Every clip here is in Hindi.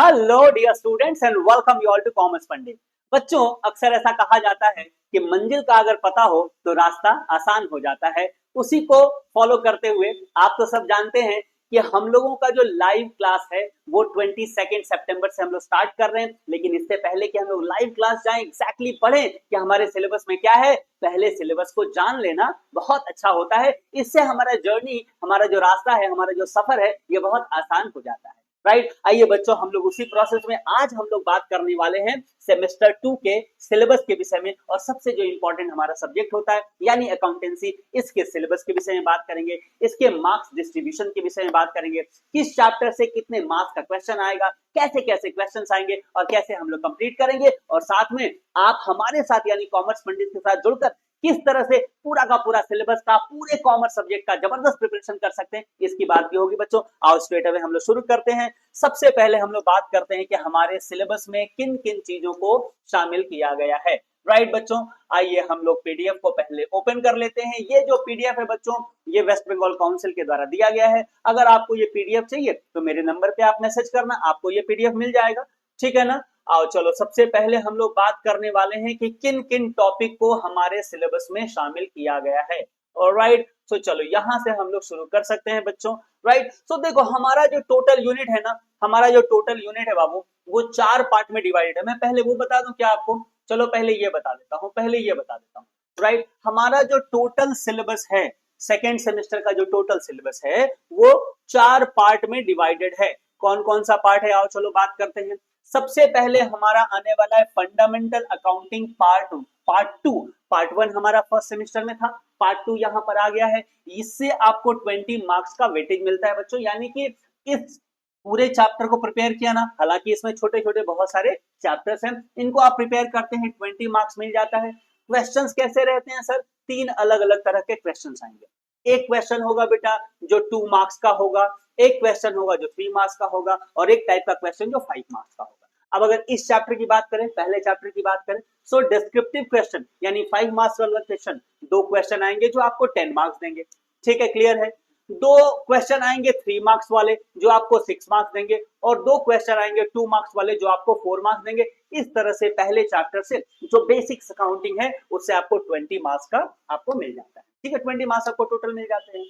Hello dear students and welcome you all to Commerce Pandit. बच्चों, अक्सर ऐसा कहा जाता है कि मंजिल का अगर पता हो तो रास्ता आसान हो जाता है। उसी को फॉलो करते हुए आप तो सब जानते हैं कि हम लोगों का जो लाइव क्लास है वो 22 सितंबर से हम लोग स्टार्ट कर रहे हैं। लेकिन इससे पहले कि हम लोग लाइव क्लास जाएं, एग्जैक्टली पढ़ें कि हमारे सिलेबस में क्या है, पहले सिलेबस को जान लेना बहुत अच्छा होता है। इससे हमारा जर्नी, हमारा जो रास्ता है, हमारा जो सफर है, ये बहुत आसान हो जाता है। राइट, आइए बच्चों, हम लोग उसी प्रोसेस में आज हम लोग बात करने वाले हैं सेमेस्टर 2 के सिलेबस के विषय में। और सबसे जो इंपॉर्टेंट हमारा सब्जेक्ट होता है यानी अकाउंटेंसी, इसके सिलेबस के विषय में बात करेंगे, इसके मार्क्स डिस्ट्रीब्यूशन के विषय में बात करेंगे, किस चैप्टर से कितने मार्क्स का क्वेश्चन आएगा, कैसे कैसे क्वेश्चन आएंगे और कैसे हम लोग कंप्लीट करेंगे। और साथ में आप हमारे साथ यानी कॉमर्स पंडित के साथ जुड़कर किस तरह से पूरा का पूरा सिलेबस का, पूरे कॉमर्स सब्जेक्ट का जबरदस्त प्रिपरेशन कर सकते हैं, इसकी बात भी होगी बच्चों। आओ स्ट्रेट अवे हम लोग शुरू करते हैं। सबसे पहले हम लोग बात करते हैं कि हमारे सिलेबस में किन किन चीजों को शामिल किया गया है। राइट बच्चों, आइए हम लोग पीडीएफ को पहले ओपन कर लेते हैं। ये जो पीडीएफ है बच्चों, ये वेस्ट बंगाल काउंसिल के द्वारा दिया गया है। अगर आपको ये पीडीएफ चाहिए तो मेरे नंबर पे आप मैसेज करना, आपको ये पीडीएफ मिल जाएगा, ठीक है ना। आओ चलो, सबसे पहले हम लोग बात करने वाले हैं कि किन किन टॉपिक को हमारे सिलेबस में शामिल किया गया है। ऑलराइट, तो चलो यहां से हम लोग शुरू कर सकते हैं बच्चों। राइट, तो देखो हमारा जो टोटल यूनिट है ना, हमारा जो टोटल यूनिट है बाबू, वो 4 पार्ट में डिवाइडेड है। मैं पहले वो बता दूं क्या आपको? चलो पहले ये बता देता हूं। राइट, हमारा जो टोटल सिलेबस है, सेकेंड सेमेस्टर का जो टोटल सिलेबस है वो 4 पार्ट में डिवाइडेड है। कौन कौन सा पार्ट है? आओ चलो बात करते हैं। सबसे पहले हमारा आने वाला है fundamental accounting part two. Part 1 हमारा फर्स्ट सेमेस्टर में था, पार्ट 2 यहाँ पर आ गया है। इससे आपको 20 मार्क्स का वेटेज मिलता है बच्चों, यानी कि इस पूरे चैप्टर को प्रिपेयर किया ना, हालांकि इसमें छोटे छोटे बहुत सारे चैप्टर्स हैं, इनको आप प्रिपेयर करते हैं 20 मार्क्स मिल जाता है। क्वेश्चंस कैसे रहते हैं सर? 3 अलग अलग तरह के क्वेश्चंस आएंगे। एक क्वेश्चन होगा बेटा जो 2 मार्क्स का होगा, एक क्वेश्चन होगा जो 3 मार्क्स का होगा, और एक टाइप का क्वेश्चन जो 5 मार्क्स का होगा। अब अगर इस चैप्टर की बात करें, पहले चैप्टर की बात करें, सो डिस्क्रिप्टिव क्वेश्चन यानी 5 मार्क्स वाला क्वेश्चन, 2 क्वेश्चन आएंगे जो आपको 10 मार्क्स देंगे। ठीक है, क्लियर है। 2 क्वेश्चन आएंगे 3 मार्क्स वाले जो आपको 6 मार्क्स देंगे, और 2 क्वेश्चन आएंगे 2 मार्क्स वाले जो आपको 4 मार्क्स देंगे। इस तरह से पहले चैप्टर से जो बेसिक्स अकाउंटिंग है उससे आपको 20 मार्क्स का आपको मिल जाता है। ठीक है, 20 मार्क्स आपको टोटल मिल जाते हैं।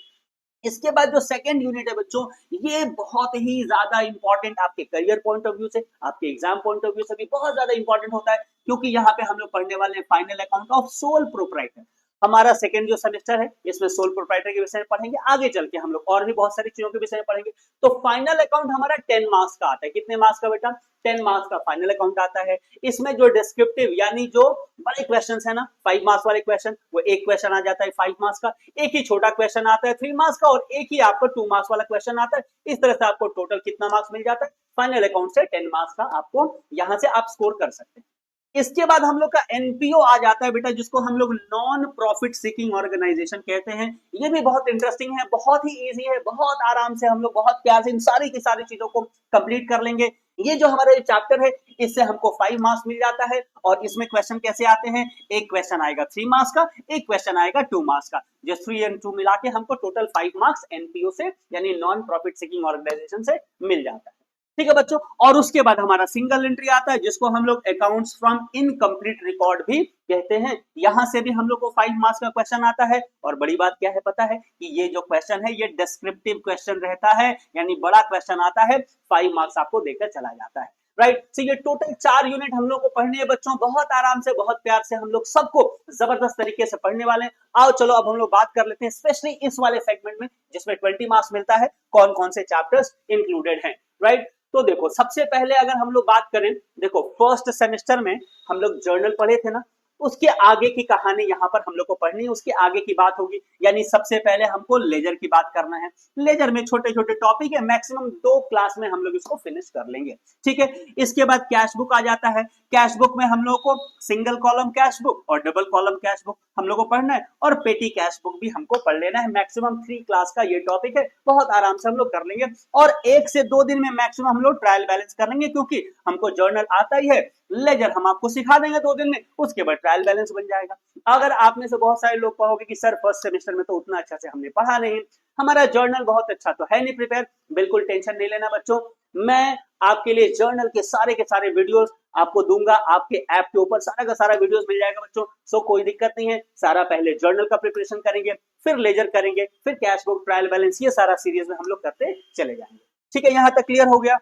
इसके बाद जो सेकंड यूनिट है बच्चों, ये बहुत ही ज्यादा इंपॉर्टेंट आपके करियर पॉइंट ऑफ व्यू से, आपके एग्जाम पॉइंट ऑफ व्यू से भी बहुत ज्यादा इंपॉर्टेंट होता है, क्योंकि यहाँ पे हम लोग पढ़ने वाले हैं final account of sole proprietor. हमारा सेकंड जो सेमेस्टर है इसमें सोल प्रोप्राइटर के विषय में पढ़ेंगे। आगे चल के हम लोग और भी बहुत सारी चीजों के विषय में पढ़ेंगे। तो फाइनल अकाउंट हमारा 10 मार्क्स का आता है। कितने मार्क्स का बेटा? 10 मार्क्स का फाइनल अकाउंट आता है। इसमें जो डिस्क्रिप्टिव यानी जो बड़े क्वेश्चंस है ना, 5 मार्क्स वाले क्वेश्चन, वो एक क्वेश्चन आ जाता है 5 मार्क्स का, एक ही छोटा क्वेश्चन आता है 3 मार्क्स का, और एक ही आपको 2 मार्क्स वाला क्वेश्चन आता है। इस तरह से आपको टोटल कितना मार्क्स मिल जाता है? फाइनल अकाउंट से 10 मार्क्स का आपको यहां से आप स्कोर कर सकते हैं। इसके बाद हम लोग का एनपीओ आ जाता है बेटा, जिसको हम लोग नॉन प्रॉफिट सीकिंग ऑर्गेनाइजेशन कहते हैं। ये भी बहुत इंटरेस्टिंग है, बहुत ही इजी है, बहुत आराम से हम लोग बहुत प्यार से इन सारी की सारी चीजों को कंप्लीट कर लेंगे। ये जो हमारा ये चैप्टर है इससे हमको 5 मार्क्स मिल जाता है। और इसमें क्वेश्चन कैसे आते हैं? एक क्वेश्चन आएगा 3 मार्क्स का, एक क्वेश्चन आएगा 2 मार्क्स का, जो 3 और 2 मिला के हमको टोटल 5 मार्क्स एनपीओ से यानी नॉन प्रॉफिट सीकिंग ऑर्गेनाइजेशन से मिल जाता है। ठीक है बच्चों, और उसके बाद हमारा सिंगल एंट्री आता है, जिसको हम लोग अकाउंट्स फ्रॉम इनकम्प्लीट रिकॉर्ड भी कहते हैं। यहां से भी हम लोग को 5 मार्क्स का क्वेश्चन आता है। और बड़ी बात क्या है पता है कि ये जो क्वेश्चन है ये डिस्क्रिप्टिव क्वेश्चन रहता है, यानी बड़ा क्वेश्चन आता है, 5 मार्क्स आपको देकर चला जाता है। राइट, तो ये टोटल 4 यूनिट हम लोग को पढ़ने हैं बच्चों, बहुत आराम से, बहुत प्यार से हम लोग सबको जबरदस्त तरीके से पढ़ने वाले हैं। आओ चलो अब हम लोग बात कर लेते हैं स्पेशली इस वाले सेगमेंट में जिसमें 20 मार्क्स मिलता है, कौन कौन से चैप्टर्स इंक्लूडेड हैं। राइट, तो देखो सबसे पहले अगर हम लोग बात करें, देखो फर्स्ट सेमेस्टर में हम लोग जर्नल पढ़े थे ना, उसके आगे की कहानी यहाँ पर हम लोग को पढ़नी है, उसके आगे की बात होगी। यानी सबसे पहले हमको लेजर की बात करना है। लेजर में छोटे छोटे टॉपिक है, मैक्सिमम 2 क्लास में हम लोग इसको फिनिश कर लेंगे। ठीक है, इसके बाद कैश बुक आ जाता है। कैश बुक में हम लोग को सिंगल कॉलम कैश बुक और डबल कॉलम कैश बुक हम लोग को पढ़ना है, और पेटी कैश बुक भी हमको पढ़ लेना है। मैक्सिमम 3 क्लास का ये टॉपिक है, बहुत आराम से हम लोग कर लेंगे। और 1 से 2 दिन में मैक्सिमम हम लोग ट्रायल बैलेंस कर लेंगे, क्योंकि हमको जर्नल आता ही है। लेजर हम आपको सिखा देंगे 2 दिन में, उसके बाद ट्रायल बैलेंस बन जाएगा। अगर आप में से बहुत सारे लोग कहोगे कि सर फर्स्ट सेमेस्टर में तो उतना अच्छा से हमने पढ़ा नहीं, हमारा जर्नल बहुत अच्छा तो है नहीं प्रिपेयर, बिल्कुल टेंशन नहीं लेना बच्चों, मैं आपके लिए जर्नल के सारे वीडियोस आपको दूंगा, आपके ऐप के ऊपर सारा का सारा वीडियोस मिल जाएगा बच्चों। सो कोई दिक्कत नहीं है, सारा पहले जर्नल का प्रिपरेशन करेंगे, फिर लेजर करेंगे, फिर कैश बुक, ट्रायल बैलेंस, ये सारा सीरीज में हम लोग करते चले जाएंगे। ठीक है, यहां तक क्लियर हो गया।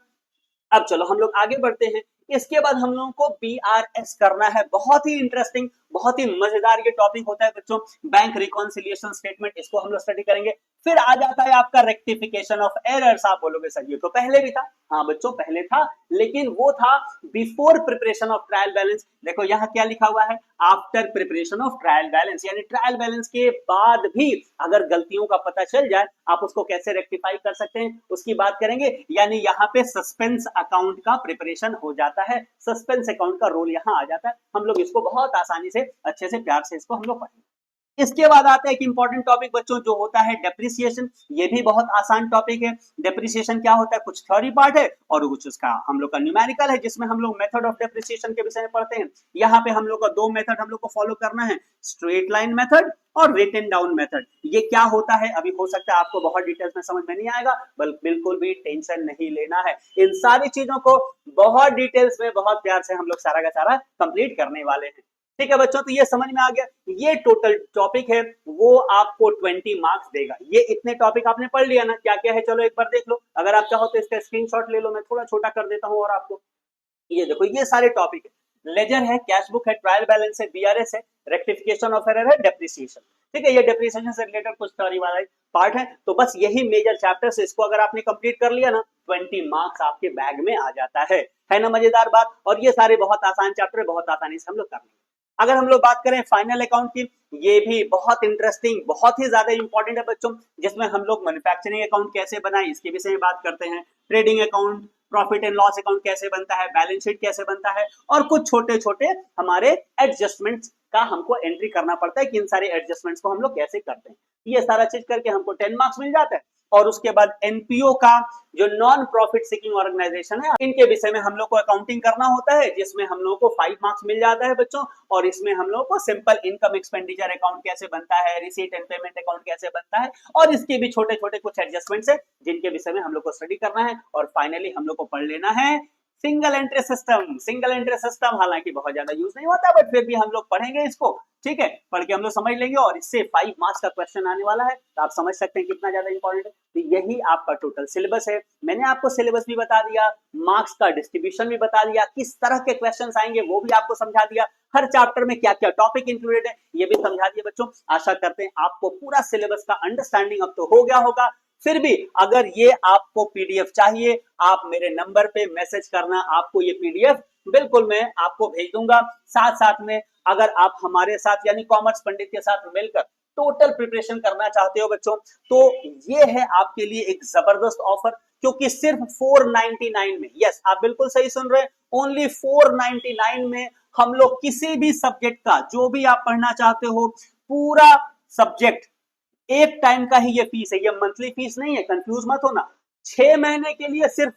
अब चलो हम लोग आगे बढ़ते हैं। इसके बाद हम लोगों को BRS करना है, बहुत ही इंटरेस्टिंग, बहुत ही मजेदार ये टॉपिक होता है बच्चों, बैंक रिकॉन्सिलिएशन स्टेटमेंट, इसको हम लोग स्टडी करेंगे। फिर आ जाता है आपका रेक्टिफिकेशन ऑफ एरर्स। आप बोलोगे सर ये तो पहले भी था, हाँ बच्चों पहले था, लेकिन वो था before preparation of trial balance. देखो यहाँ क्या लिखा हुआ है, after preparation of trial balance, यानी ट्रायल बैलेंस के बाद भी अगर गलतियों का पता चल जाए आप उसको कैसे रेक्टिफाई कर सकते हैं उसकी बात करेंगे। यानी यहाँ पे सस्पेंस अकाउंट का प्रिपरेशन हो जाता है, सस्पेंस अकाउंट का रोल यहाँ आ जाता है, हम लोग इसको बहुत आसानी से अच्छे से प्यार से इसको हम लोग पढ़ेंगे। इसके बाद आता है एक इंपॉर्टेंट टॉपिक बच्चों जो होता है डेप्रिसिएशन, ये भी बहुत आसान टॉपिक है। डेप्रिसिएशन क्या होता है, कुछ थ्योरी पार्ट है और कुछ उसका हम लोग का न्यूमेरिकल है, जिसमें हम लोग मेथड ऑफ डेप्रिसिएशन के विषय में पढ़ते हैं। यहाँ पे हम लोग का दो मेथड हम लोग को फॉलो करना है, स्ट्रेट लाइन मेथड और रिटन डाउन मेथड। ये क्या होता है, अभी हो सकता है आपको बहुत डिटेल्स में समझ में नहीं आएगा, बिल्कुल भी टेंशन नहीं लेना है, इन सारी चीजों को बहुत डिटेल्स में बहुत प्यार से हम लोग सारा का सारा कंप्लीट करने वाले हैं। ठीक है बच्चों, तो ये समझ में आ गया, ये टोटल टॉपिक है वो आपको 20 मार्क्स देगा। ये इतने टॉपिक आपने पढ़ लिया ना, क्या क्या है चलो एक बार देख लो, अगर आप चाहो तो इसका स्क्रीनशॉट ले लो, मैं थोड़ा छोटा कर देता हूं और आपको ये देखो ये सारे टॉपिक है, लेजर है, कैश बुक है, ट्रायल बैलेंस है, BRS है, रेक्टिफिकेशन ऑफ एरर है, डेप्रिसिएशन। ठीक है, ये डेप्रिसिएशन से रिलेटेड कुछ थ्योरी वाला पार्ट है, तो बस यही मेजर चैप्टर्स, इसको अगर आपने कंप्लीट कर लिया ना 20 मार्क्स आपके बैग में आ जाता है ना मजेदार बात। और ये सारे बहुत आसान चैप्टर है, बहुत आसानी से हम लोग कर लेंगे। अगर हम लोग बात करें फाइनल अकाउंट की, ये भी बहुत इंटरेस्टिंग, बहुत ही ज्यादा इंपॉर्टेंट है बच्चों, जिसमें हम लोग मैन्युफैक्चरिंग अकाउंट कैसे बनाए इसके विषय में बात करते हैं, trading account, profit and loss account कैसे बनता है, बैलेंस शीट कैसे बनता है, और कुछ छोटे छोटे हमारे एडजस्टमेंट्स का हमको एंट्री करना पड़ता है कि इन सारे एडजस्टमेंट्स को हम लोग कैसे करते हैं। ये सारा चीज करके हमको 10 मार्क्स मिल जाता है। और उसके बाद NPO का जो नॉन प्रॉफिट सीकिंग ऑर्गेनाइजेशन है, इनके विषय में हम लोग को अकाउंटिंग करना होता है, जिसमें हम लोगों को 5 मार्क्स मिल जाता है बच्चों। और इसमें हम लोगों को सिंपल इनकम एक्सपेंडिचर अकाउंट कैसे बनता है, रिसीट एंड पेमेंट अकाउंट कैसे बनता है, और इसके भी छोटे छोटे कुछ एडजस्टमेंट्स है जिनके विषय में हम लोग को स्टडी करना है। और फाइनली हम लोग को पढ़ लेना है single entry system. Single entry system हालांकि बहुत ज्यादा यूज नहीं होता, बट फिर भी हम लोग पढ़ेंगे इसको, ठीक है, पढ़ के हम लोग समझ लेंगे, और इससे 5 मार्क्स का क्वेश्चन आने वाला है, तो आप समझ सकते हैं कितना ज्यादा इंपॉर्टेंट है। तो यही आपका टोटल सिलेबस है, मैंने आपको सिलेबस भी बता दिया, मार्क्स का डिस्ट्रीब्यूशन भी बता दिया, किस तरह के क्वेश्चन आएंगे वो भी आपको समझा दिया, हर चैप्टर में क्या क्या टॉपिक इंक्लूडेड है ये भी समझा दिया बच्चों। आशा करते हैं आपको पूरा सिलेबस का अंडरस्टैंडिंग अब तो हो गया होगा। फिर भी अगर ये आपको PDF चाहिए, आप मेरे नंबर पे मैसेज करना, आपको ये PDF बिल्कुल मैं आपको भेज दूंगा। साथ साथ में अगर आप हमारे साथ यानी कॉमर्स पंडित के साथ मिलकर टोटल प्रिपरेशन करना चाहते हो बच्चों, तो ये है आपके लिए एक जबरदस्त ऑफर, क्योंकि सिर्फ 499 में, यस आप बिल्कुल सही सुन रहे हैं, ओनली 499 में हम लोग किसी भी सब्जेक्ट का जो भी आप पढ़ना चाहते हो, पूरा सब्जेक्ट एक टाइम का ही ये फीस है, ये मंथली फीस नहीं है, कंफ्यूज मत होना। 6 महीने के लिए सिर्फ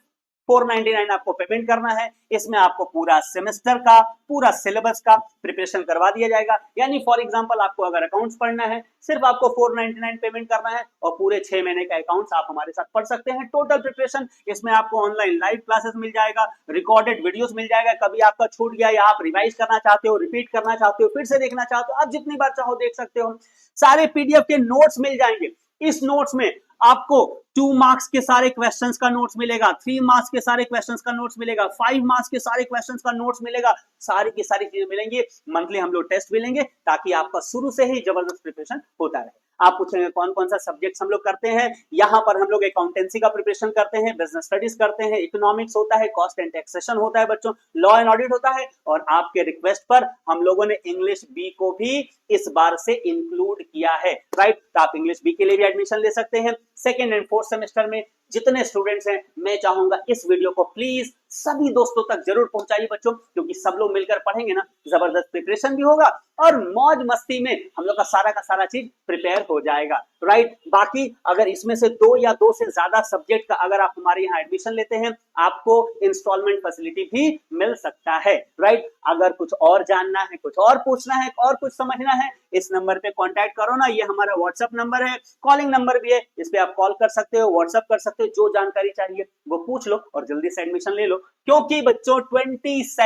499 आपको पेमेंट करना है। इसमें आपको पूरा सेमेस्टर का पूरा सिलेबस का प्रिपरेशन करवा दिया जाएगा। यानी फॉर एग्जांपल आपको अगर अकाउंट्स पढ़ना है, सिर्फ आपको 499 पेमेंट करना है और पूरे 6 महीने का अकाउंट्स आप हमारे साथ पढ़ सकते हैं। टोटल प्रिपरेशन, इसमें आपको ऑनलाइन लाइव क्लासेस मिल जाएगा, रिकॉर्डेड वीडियोस मिल जाएगा, कभी आपका छूट गया या आप रिवाइज करना चाहते हो, रिपीट करना चाहते हो, फिर से देखना चाहते हो, आप जितनी बार चाहो देख सकते हो। सारे PDF के नोट्स मिल जाएंगे। इस नोट्स में आपको 2 मार्क्स के सारे क्वेश्चंस का नोट्स मिलेगा, 3 मार्क्स के सारे क्वेश्चंस का नोट्स मिलेगा, 5 मार्क्स के सारे क्वेश्चंस का नोट्स मिलेगा, सारी की सारी चीजें मिलेंगी। मंथली हम लोग टेस्ट भी लेंगे ताकि आपका शुरू से ही जबरदस्त प्रिपरेशन होता रहे। आप पूछेंगे कौन कौन सा सब्जेक्ट्स हम लोग करते हैं, यहाँ पर हम लोग अकाउंटेंसी का प्रिपरेशन करते हैं, बिजनेस स्टडीज करते हैं, इकोनॉमिक्स होता है, कॉस्ट एंड टैक्सेशन होता है बच्चों, लॉ एंड ऑडिट होता है, और आपके रिक्वेस्ट पर हम लोगों ने इंग्लिश बी को भी इस बार से इंक्लूड किया है, राइट। तो आप इंग्लिश बी के लिए भी एडमिशन ले सकते हैं। सेकेंड एंड फोर्थ सेमेस्टर में जितने स्टूडेंट्स हैं मैं चाहूंगा इस वीडियो को प्लीज सभी दोस्तों तक जरूर पहुंचाइए बच्चों, क्योंकि सब लोग मिलकर पढ़ेंगे ना, जबरदस्त प्रिपरेशन भी होगा और मौज मस्ती में हम लोग का सारा चीज प्रिपेयर हो जाएगा, राइट। बाकी अगर इसमें से 2 या 2 से ज्यादा सब्जेक्ट का अगर आप हमारे यहाँ एडमिशन लेते हैं, आपको इंस्टॉलमेंट फैसिलिटी भी मिल सकता है, राइट। अगर कुछ और जानना है, कुछ और पूछना है और कुछ समझना है, इस नंबर पे कांटेक्ट करो ना, ये हमारा व्हाट्सएप नंबर है, कॉलिंग नंबर भी है, इस पे आप कॉल कर सकते हो, व्हाट्सएप कर सकते हो, जो जानकारी चाहिए वो पूछ लो और जल्दी से एडमिशन ले लो, क्योंकि बच्चों 22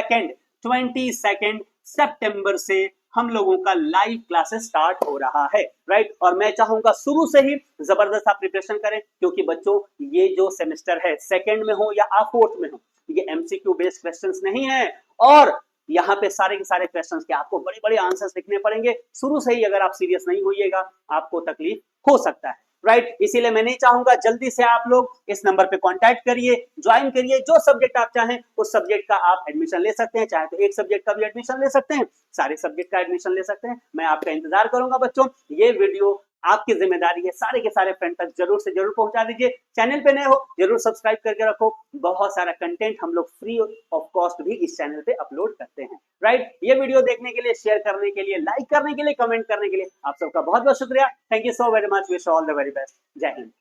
सितंबर से हम लोगों का लाइव क्लासेस स्टार्ट हो रहा है, राइट। और मैं चाहूंगा शुरू से ही जबरदस्त आप प्रिपरेशन करें, क्योंकि बच्चों ये जो सेमेस्टर है, सेकंड में हो या आप फोर्थ में हो, ये एमसीक्यू बेस्ड क्वेश्चंस नहीं है और यहाँ पे सारे के सारे क्वेश्चंस के आपको बड़े बड़े आंसर्स लिखने पड़ेंगे। शुरू से ही अगर आप सीरियस नहीं होइएगा आपको तकलीफ हो सकता है, राइट। इसीलिए मैं नहीं चाहूंगा, जल्दी से आप लोग इस नंबर पे कांटेक्ट करिए, ज्वाइन करिए, जो सब्जेक्ट आप चाहें उस सब्जेक्ट का आप एडमिशन ले सकते हैं, चाहे तो एक सब्जेक्ट का भी एडमिशन ले सकते हैं, सारे सब्जेक्ट का एडमिशन ले सकते हैं। मैं आपका इंतजार करूंगा बच्चों, ये वीडियो आपकी जिम्मेदारी है, सारे के सारे फ्रेंड तक जरूर से जरूर पहुंचा दीजिए। चैनल पे नए हो जरूर सब्सक्राइब करके रखो, बहुत सारा कंटेंट हम लोग फ्री ऑफ कॉस्ट भी इस चैनल पे अपलोड करते हैं, राइट। ये वीडियो देखने के लिए, शेयर करने के लिए, लाइक करने के लिए, कमेंट करने के लिए आप सबका बहुत बहुत शुक्रिया। Thank you so very much, wish all the very best. जय हिंद।